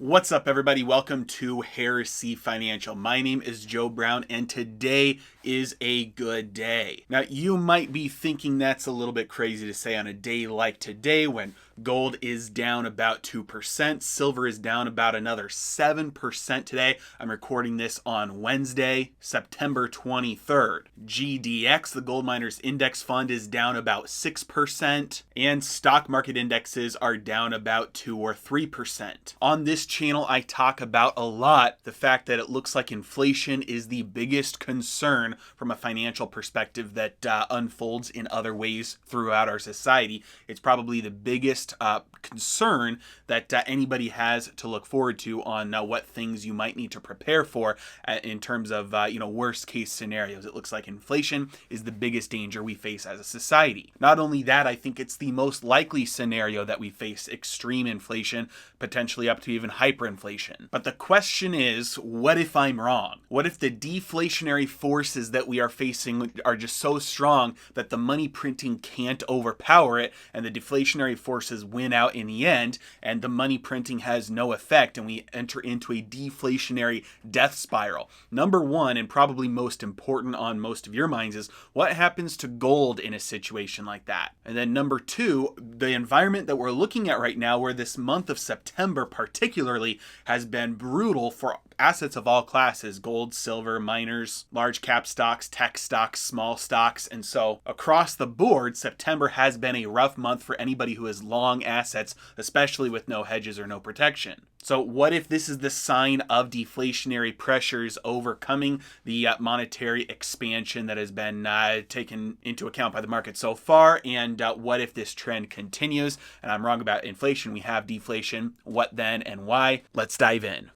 What's up, everybody? Welcome to Heresy Financial. My name is Joe Brown, and today is a good day. Now, you might be thinking that's a little bit crazy to say on a day like today when gold is down about 2%, silver is down about another 7% today. I'm recording this on Wednesday, September 23rd. GDX, the Gold Miners Index Fund, is down about 6%, and stock market indexes are down about 2 or 3%. On this channel, I talk about a lot the fact that it looks like inflation is the biggest concern from a financial perspective that unfolds in other ways throughout our society. It's probably the biggest concern that anybody has to look forward to on what things you might need to prepare for in terms of worst case scenarios. It looks like inflation is the biggest danger we face as a society. Not only that, I think it's the most likely scenario that we face: extreme inflation, potentially up to even hyperinflation. But the question is, what if I'm wrong? What if the deflationary forces that we are facing are just so strong that the money printing can't overpower it, and the deflationary forces win out in the end, and the money printing has no effect, and we enter into a deflationary death spiral? Number one, and probably most important on most of your minds, is what happens to gold in a situation like that? And then number two, the environment that we're looking at right now, where this month of September particularly has been brutal for assets of all classes: gold, silver, miners, large cap stocks, tech stocks, small stocks. And so across the board, September has been a rough month for anybody who has long assets, especially with no hedges or no protection. So what if this is the sign of deflationary pressures overcoming the monetary expansion that has been taken into account by the market so far? And what if this trend continues and I'm wrong about inflation, we have deflation? What then and why? Let's dive in.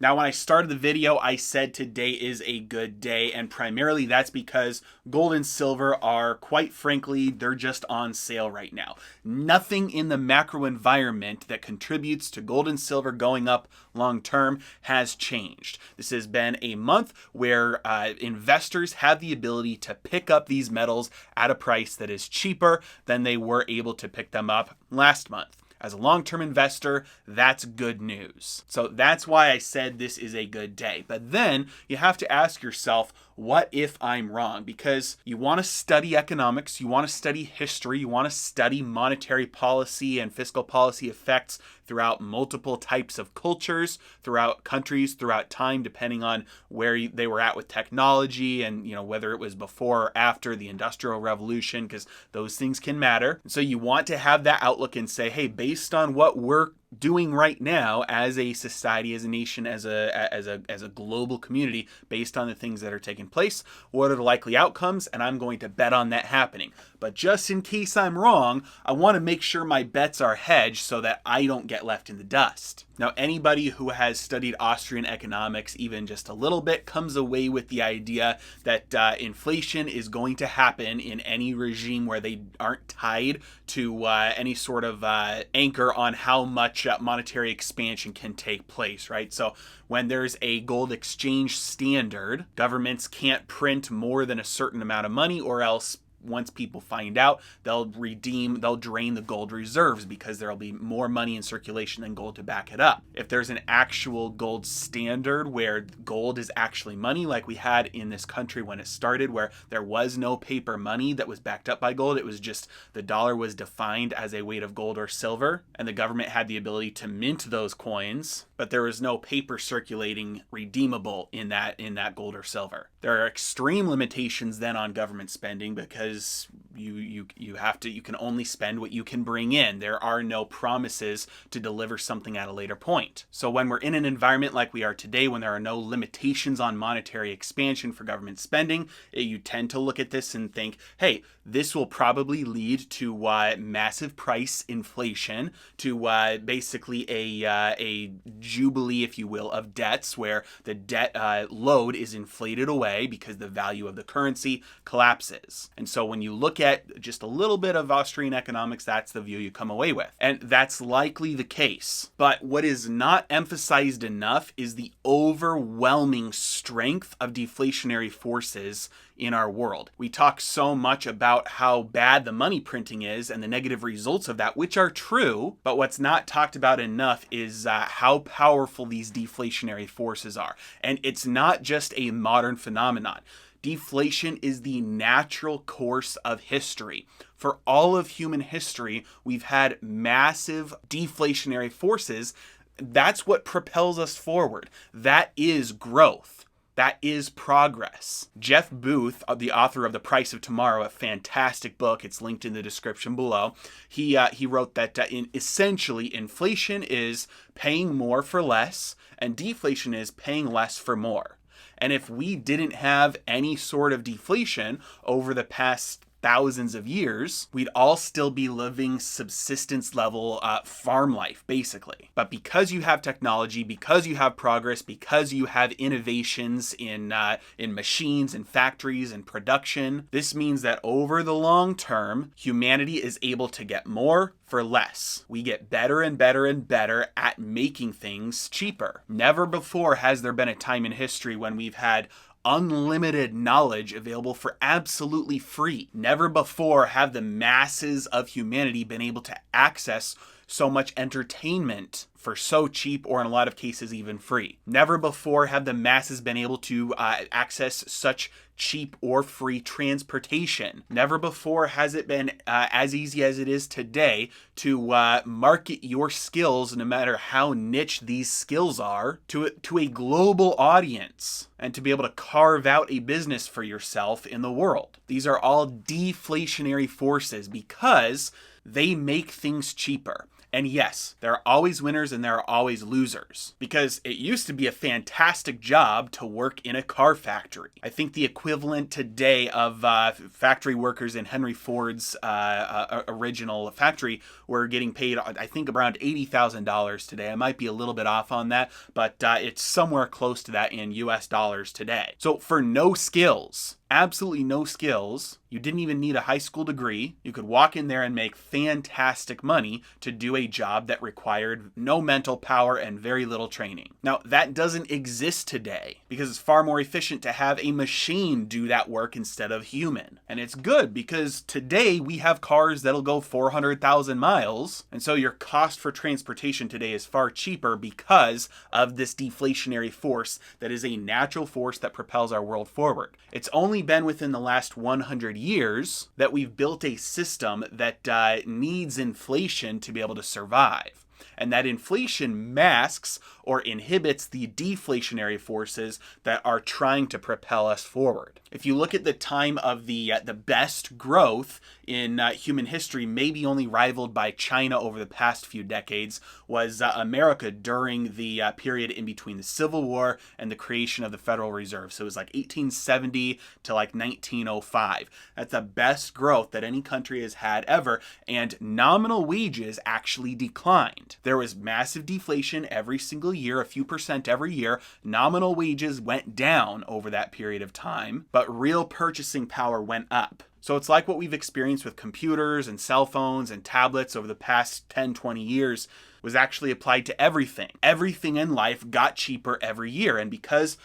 Now, when I started the video, I said today is a good day, and primarily that's because gold and silver are, quite frankly, they're just on sale right now. Nothing in the macro environment that contributes to gold and silver going up long term has changed. This has been a month where investors have the ability to pick up these metals at a price that is cheaper than they were able to pick them up last month. As a long-term investor, that's good news. So that's why I said this is a good day. But then you have to ask yourself, what if I'm wrong? Because you want to study economics, you want to study history, you want to study monetary policy and fiscal policy effects throughout multiple types of cultures, throughout countries, throughout time, depending on where they were at with technology and whether it was before or after the Industrial Revolution, because those things can matter. So you want to have that outlook and say, hey, based on what we're doing right now as a society, as a nation, as a global community, based on the things that are taking place, what are the likely outcomes? And I'm going to bet on that happening. But just in case I'm wrong, I want to make sure my bets are hedged so that I don't get left in the dust. Now, anybody who has studied Austrian economics even just a little bit comes away with the idea that inflation is going to happen in any regime where they aren't tied to any sort of anchor on how much monetary expansion can take place, right? So when there's a gold exchange standard, governments can't print more than a certain amount of money, or else once people find out, they'll drain the gold reserves because there'll be more money in circulation than gold to back it up. If there's an actual gold standard where gold is actually money, like we had in this country when it started, where there was no paper money that was backed up by gold, it was just the dollar was defined as a weight of gold or silver, and the government had the ability to mint those coins, but there was no paper circulating redeemable in that gold or silver. There are extreme limitations then on government spending because you can only spend what you can bring in. There are no promises to deliver something at a later point. So when we're in an environment like we are today, when there are no limitations on monetary expansion for government spending, you tend to look at this and think, hey, this will probably lead to massive price inflation, to basically a jubilee, if you will, of debts, where the debt load is inflated away because the value of the currency collapses. And so when you look at get just a little bit of Austrian economics, that's the view you come away with. And that's likely the case. But what is not emphasized enough is the overwhelming strength of deflationary forces in our world. We talk so much about how bad the money printing is and the negative results of that, which are true, but what's not talked about enough is how powerful these deflationary forces are. And it's not just a modern phenomenon. Deflation is the natural course of history. For all of human history, we've had massive deflationary forces. That's what propels us forward. That is growth. That is progress. Jeff Booth, the author of The Price of Tomorrow, a fantastic book, it's linked in the description below, he wrote that essentially inflation is paying more for less, and deflation is paying less for more. And if we didn't have any sort of deflation over the past thousands of years, we'd all still be living subsistence level farm life, basically. But because you have technology, because you have progress, because you have innovations in machines and factories and production, this means that over the long term, humanity is able to get more for less. We get better and better and better at making things cheaper. Never before has there been a time in history when we've had unlimited knowledge available for absolutely free. Never before have the masses of humanity been able to access so much entertainment for so cheap, or in a lot of cases even free. Never before have the masses been able to access such cheap or free transportation. Never before has it been as easy as it is today to market your skills, no matter how niche these skills are, to a global audience, and to be able to carve out a business for yourself in the world. These are all deflationary forces because they make things cheaper. And yes, there are always winners and there are always losers, because it used to be a fantastic job to work in a car factory. I think the equivalent today of factory workers in Henry Ford's original factory were getting paid, I think, around $80,000 today. I might be a little bit off on that, but it's somewhere close to that in US dollars today. So for no skills, absolutely no skills, you didn't even need a high school degree, you could walk in there and make fantastic money to do a job that required no mental power and very little training. Now, that doesn't exist today because it's far more efficient to have a machine do that work instead of human. And it's good because today we have cars that'll go 400,000 miles, and so your cost for transportation today is far cheaper because of this deflationary force that is a natural force that propels our world forward. It's only been within the last 100 years that we've built a system that needs inflation to be able to survive. And that inflation masks or inhibits the deflationary forces that are trying to propel us forward. If you look at the time of the best growth in human history, maybe only rivaled by China over the past few decades, was America during the period in between the Civil War and the creation of the Federal Reserve. So it was like 1870 to like 1905. That's the best growth that any country has had ever, and nominal wages actually declined. There was massive deflation every single year, a few percent every year. Nominal wages went down over that period of time, but real purchasing power went up. So it's like what we've experienced with computers and cell phones and tablets over the past 10, 20 years was actually applied to everything. Everything in life got cheaper every year. And because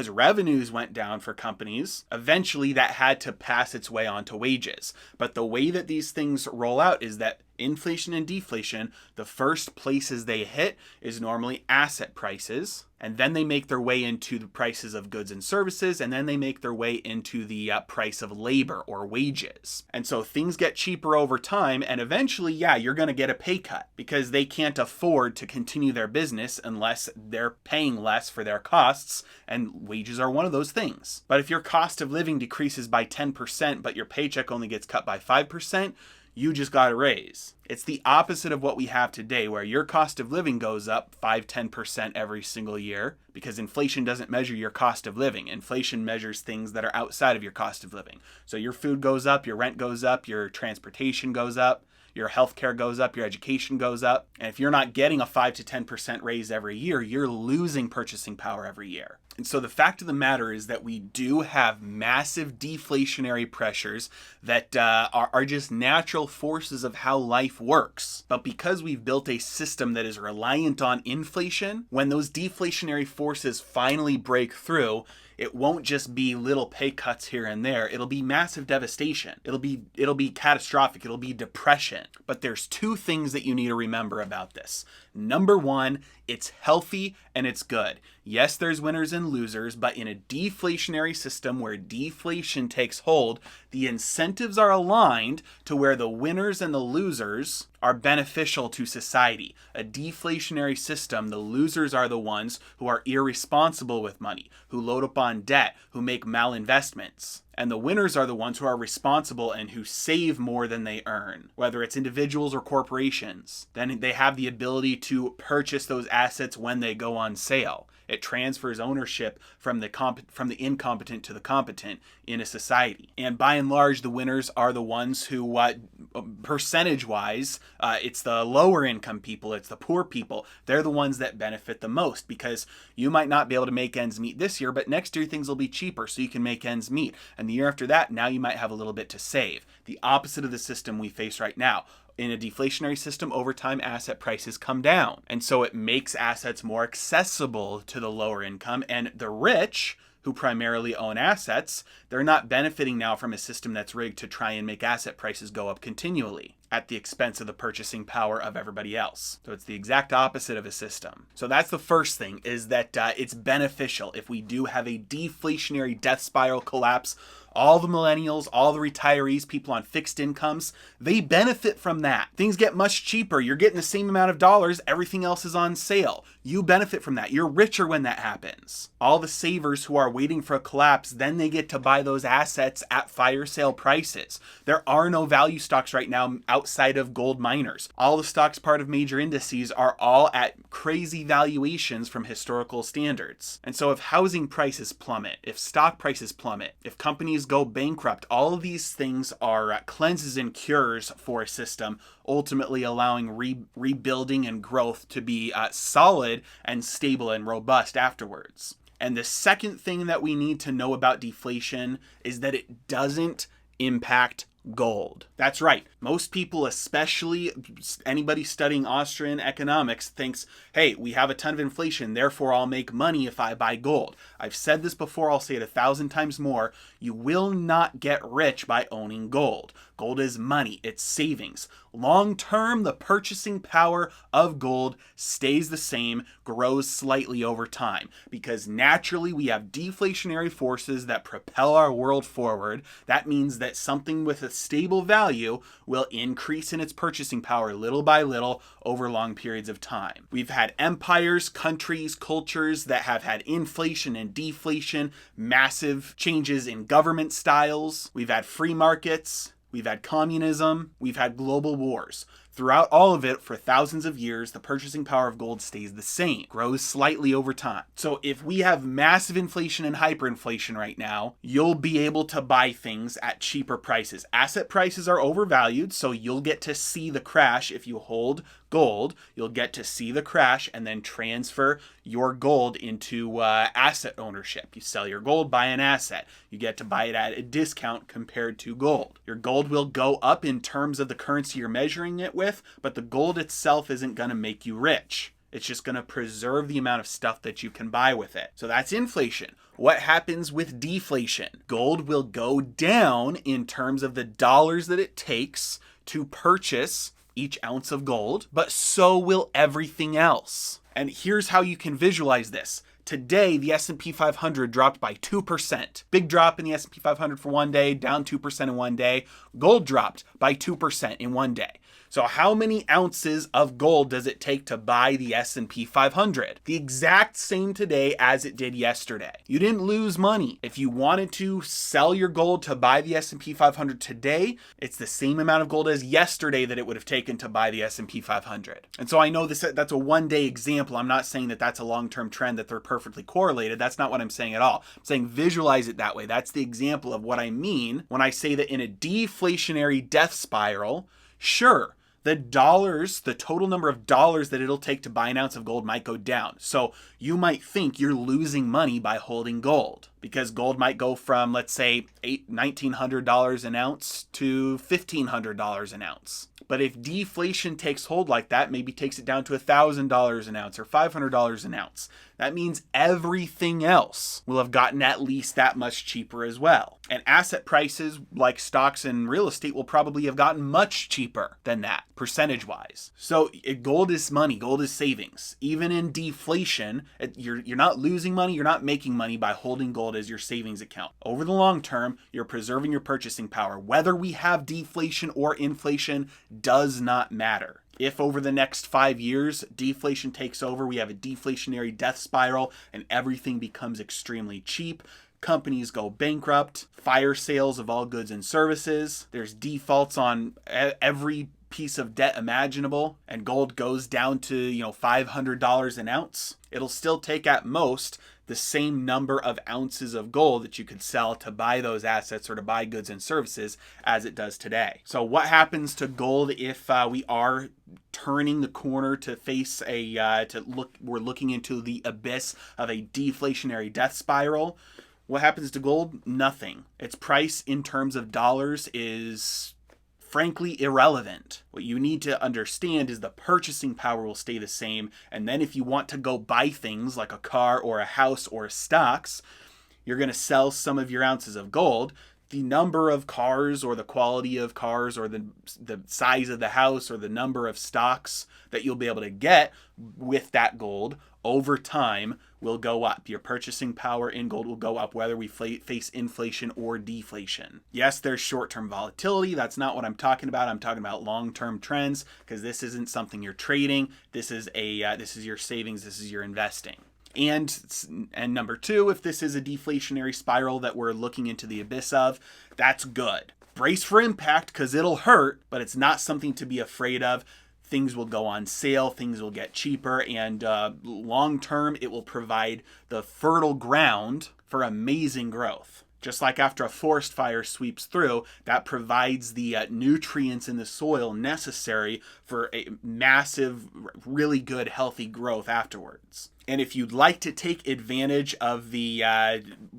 revenues went down for companies, eventually that had to pass its way on to wages. But the way that these things roll out is that inflation and deflation, the first places they hit is normally asset prices, and then they make their way into the prices of goods and services, and then they make their way into the price of labor or wages. And so things get cheaper over time, and eventually, yeah, you're going to get a pay cut because they can't afford to continue their business unless they're paying less for their costs, and wages are one of those things. But if your cost of living decreases by 10%, but your paycheck only gets cut by 5%, you just got a raise. It's the opposite of what we have today, where your cost of living goes up 5-10% every single year, because inflation doesn't measure your cost of living. Inflation measures things that are outside of your cost of living. So your food goes up, your rent goes up, your transportation goes up, your healthcare goes up, your education goes up. And if you're not getting a 5 to 10% raise every year, you're losing purchasing power every year. And so the fact of the matter is that we do have massive deflationary pressures that are just natural forces of how life works. But because we've built a system that is reliant on inflation, when those deflationary forces finally break through, it won't just be little pay cuts here and there. It'll be massive devastation. It'll be catastrophic. It'll be depression. But there's two things that you need to remember about this. Number one, it's healthy and it's good. Yes, there's winners and losers, but in a deflationary system where deflation takes hold, the incentives are aligned to where the winners and the losers are beneficial to society. A deflationary system, the losers are the ones who are irresponsible with money, who load up on debt, who make malinvestments. And the winners are the ones who are responsible and who save more than they earn, whether it's individuals or corporations. Then they have the ability to purchase those assets when they go on sale. It transfers ownership from the incompetent to the competent in a society. And by and large, the winners are the ones who, percentage-wise, it's the lower income people, it's the poor people. They're the ones that benefit the most because you might not be able to make ends meet this year, but next year things will be cheaper so you can make ends meet. And the year after that, now you might have a little bit to save. The opposite of the system we face right now. In a deflationary system, over time, asset prices come down. And so it makes assets more accessible to the lower income. And the rich, who primarily own assets, they're not benefiting now from a system that's rigged to try and make asset prices go up continually at the expense of the purchasing power of everybody else. So it's the exact opposite of a system. So that's the first thing, is that it's beneficial if we do have a deflationary death spiral collapse. All the millennials, all the retirees, people on fixed incomes, they benefit from that. Things get much cheaper. You're getting the same amount of dollars. Everything else is on sale. You benefit from that. You're richer when that happens. All the savers who are waiting for a collapse, then they get to buy those assets at fire sale prices. There are no value stocks right now outside of gold miners. All the stocks part of major indices are all at crazy valuations from historical standards. And so if housing prices plummet, if stock prices plummet, if companies go bankrupt, all of these things are cleanses and cures for a system, ultimately allowing rebuilding and growth to be solid and stable and robust afterwards. And the second thing that we need to know about deflation is that it doesn't impact gold. That's right. Most people, especially anybody studying Austrian economics, thinks, hey, we have a ton of inflation, therefore I'll make money if I buy gold. I've said this before, I'll say it 1,000 times more. You will not get rich by owning gold. Gold is money, it's savings. Long term, the purchasing power of gold stays the same, grows slightly over time, because naturally we have deflationary forces that propel our world forward. That means that something with a stable value will increase in its purchasing power little by little over long periods of time. We've had empires, countries, cultures that have had inflation and deflation, massive changes in government styles. We've had free markets. We've had communism, we've had global wars. Throughout all of it, for thousands of years, the purchasing power of gold stays the same, grows slightly over time. So if we have massive inflation and hyperinflation right now, you'll be able to buy things at cheaper prices. Asset prices are overvalued, so you'll get to see the crash if you hold gold. You'll get to see the crash and then transfer your gold into asset ownership. You sell your gold, buy an asset. You get to buy it at a discount compared to gold. Your gold will go up in terms of the currency you're measuring it with, but the gold itself isn't going to make you rich. It's just going to preserve the amount of stuff that you can buy with it. So that's inflation. What happens with deflation? Gold will go down in terms of the dollars that it takes to purchase each ounce of gold, but so will everything else. And here's how you can visualize this. Today, the S&P 500 dropped by 2%. Big drop in the S&P 500 for one day, down 2% in one day. Gold dropped by 2% in one day. So how many ounces of gold does it take to buy the S&P 500? The exact same today as it did yesterday. You didn't lose money. If you wanted to sell your gold to buy the S&P 500 today, it's the same amount of gold as yesterday that it would have taken to buy the S&P 500. And so I know that's a one-day example. I'm not saying that that's a long-term trend, that they're perfectly correlated. That's not what I'm saying at all. I'm saying visualize it that way. That's the example of what I mean when I say that in a deflationary death spiral, sure, the dollars, the total number of dollars that it'll take to buy an ounce of gold might go down. So you might think you're losing money by holding gold, because gold might go from, let's say, $1,900 an ounce to $1,500 an ounce. But if deflation takes hold like that, maybe takes it down to $1,000 an ounce or $500 an ounce, that means everything else will have gotten at least that much cheaper as well. And asset prices like stocks and real estate will probably have gotten much cheaper than that, percentage-wise. So gold is money, gold is savings. Even in deflation, you're not losing money, you're not making money by holding gold as your savings account. Over the long term, you're preserving your purchasing power. Whether we have deflation or inflation does not matter. If over the next 5 years, deflation takes over, we have a deflationary death spiral, and everything becomes extremely cheap, companies go bankrupt, fire sales of all goods and services, there's defaults on every piece of debt imaginable, and gold goes down to, $500 an ounce, it'll still take at most the same number of ounces of gold that you could sell to buy those assets or to buy goods and services as it does today. So what happens to gold if we are turning the corner to face we're looking into the abyss of a deflationary death spiral? What happens to gold? Nothing. Its price in terms of dollars is frankly irrelevant. What you need to understand is the purchasing power will stay the same, and then if you want to go buy things like a car or a house or stocks, you're going to sell some of your ounces of gold. The number of cars or the quality of cars or the size of the house or the number of stocks that you'll be able to get with that gold over time will go up. Your purchasing power in gold will go up whether we face inflation or deflation. Yes, there's short-term volatility. That's not what I'm talking about. I'm talking about long-term trends, because this isn't something you're trading. This is your savings. This is your investing. And number two, if this is a deflationary spiral that we're looking into the abyss of, that's good. Brace for impact, because it'll hurt, but it's not something to be afraid of. Things will go on sale, things will get cheaper, and long term, it will provide the fertile ground for amazing growth. Just like after a forest fire sweeps through, that provides the nutrients in the soil necessary for a massive, really good, healthy growth afterwards. And if you'd like to take advantage of the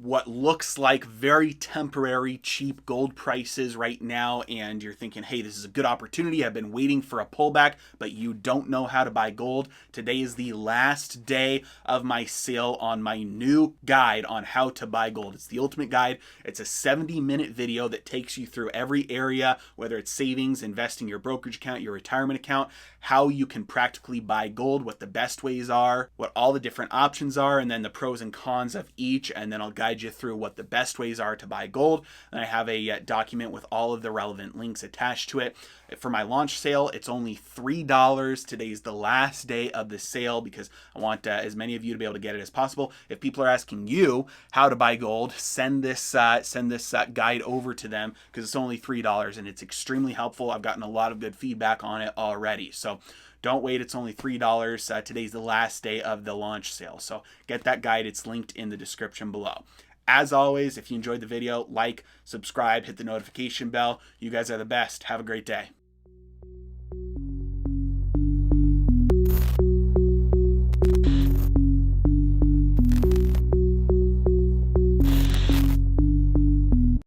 what looks like very temporary cheap gold prices right now, and you're thinking, hey, this is a good opportunity, I've been waiting for a pullback, but you don't know how to buy gold, today is the last day of my sale on my new guide on how to buy gold. It's the ultimate guide. It's a 70-minute video that takes you through every area, whether it's savings, investing, your brokerage account, your retirement account, how you can practically buy gold, what the best ways are, what all the different options are, and then the pros and cons of each, and then I'll guide you through what the best ways are to buy gold. And I have a document with all of the relevant links attached to it. For my launch sale, it's only $3. Today's the last day of the sale because I want as many of you to be able to get it as possible. If people are asking you how to buy gold, send this guide over to them, because it's only $3 and it's extremely helpful. I've gotten a lot of good feedback on it already. So don't wait, it's only $3. Today's the last day of the launch sale. So get that guide, it's linked in the description below. As always, if you enjoyed the video, like, subscribe, hit the notification bell. You guys are the best. Have a great day.